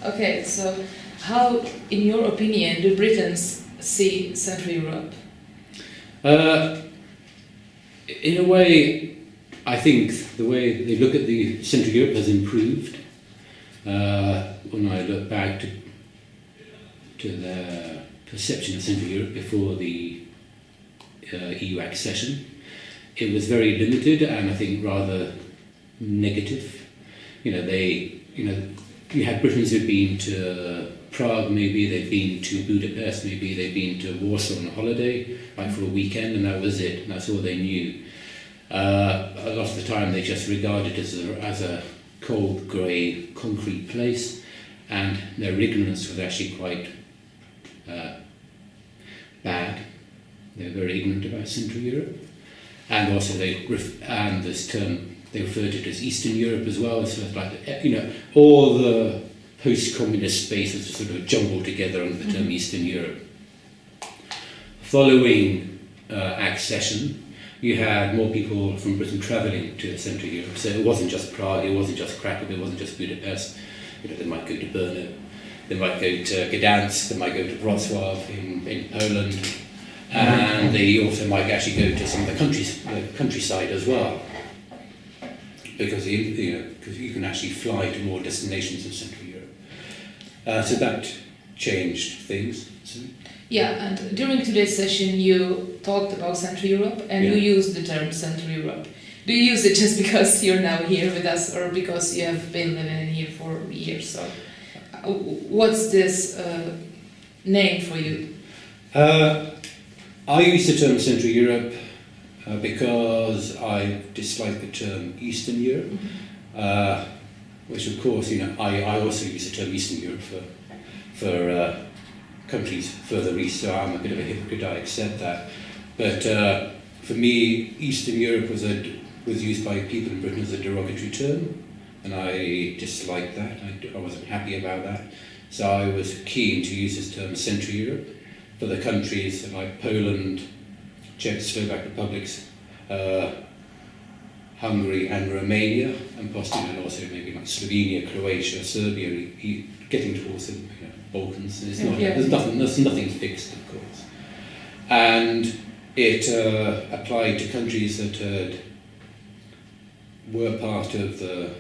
Okay, so how, in your opinion, do Britons see Central Europe? In a way, I think the way they look at the Central Europe has improved. When I look back to their perception of Central Europe before the EU accession, it was very limited and I think rather negative. You had Britons who'd been to Prague, maybe they'd been to Budapest, maybe they'd been to Warsaw on a holiday, like for a weekend, and that was it. That's all they knew. A lot of the time they just regarded it as a cold, grey, concrete place, and their ignorance was actually quite bad. They were very ignorant about Central Europe, and also this term they referred to it as Eastern Europe as well. So it's like all the post-communist spaces sort of jumbled together under the term Eastern Europe. Following accession, you had more people from Britain travelling to Central Europe. So it wasn't just Prague, it wasn't just Krakow, it wasn't just Budapest. They might go to Brno, they might go to Gdansk, they might go to Wrocław in Poland, and they also might actually go to some of the countryside as well, because you can actually fly to more destinations in Central Europe. So that changed things. Yeah, and during today's session you talked about Central Europe and you used the term Central Europe. Do you use it just because you're now here with us or because you have been living here for years? So, what's this name for you? I use the term Central Europe because I dislike the term Eastern Europe, which of course, I also use the term Eastern Europe for countries further east, so I'm a bit of a hypocrite, I accept that. But for me, Eastern Europe was used by people in Britain as a derogatory term, and I disliked that. I wasn't happy about that. So I was keen to use this term Central Europe for the countries like Poland, Czech, Slovak republics, Hungary and Romania, and possibly also maybe like Slovenia, Croatia, Serbia, getting towards the Balkans. There's nothing fixed, of course. And it applied to countries that were part of the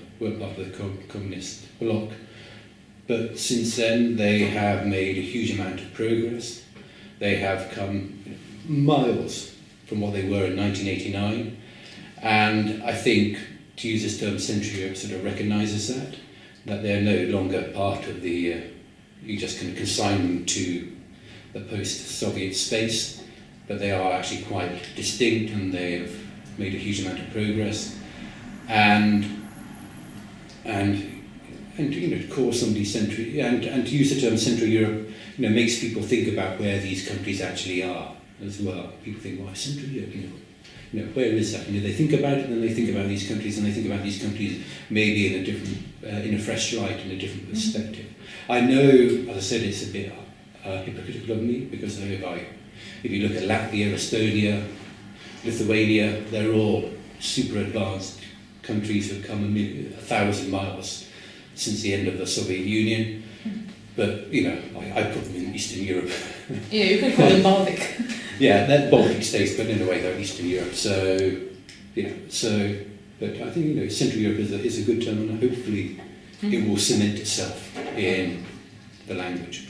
communist bloc, but since then they have made a huge amount of progress. They have come miles from what they were in 1989, and I think, to use this term, Central Europe sort of recognises that they're no longer part of the, you just can consign them to the post-Soviet space, but they are actually quite distinct and they have made a huge amount of progress. And to call somebody Central, and to use the term Central Europe, makes people think about where these countries actually are as well. People think, why Central Europe? Where is that? They think about it, and they think about these countries, and they think about these countries maybe in a different, in a fresh light, in a different perspective. I know, as I said, it's a bit hypocritical of me, because if you look at Latvia, Estonia, Lithuania, they're all super advanced countries who have come 1,000 miles since the end of the Soviet Union. But, I put them in Eastern Europe. Yeah, you can call them Baltic. Yeah, they're Baltic states, but in a way they're Eastern Europe. So, but I think, Central Europe is a good term, and hopefully it will cement itself in the language.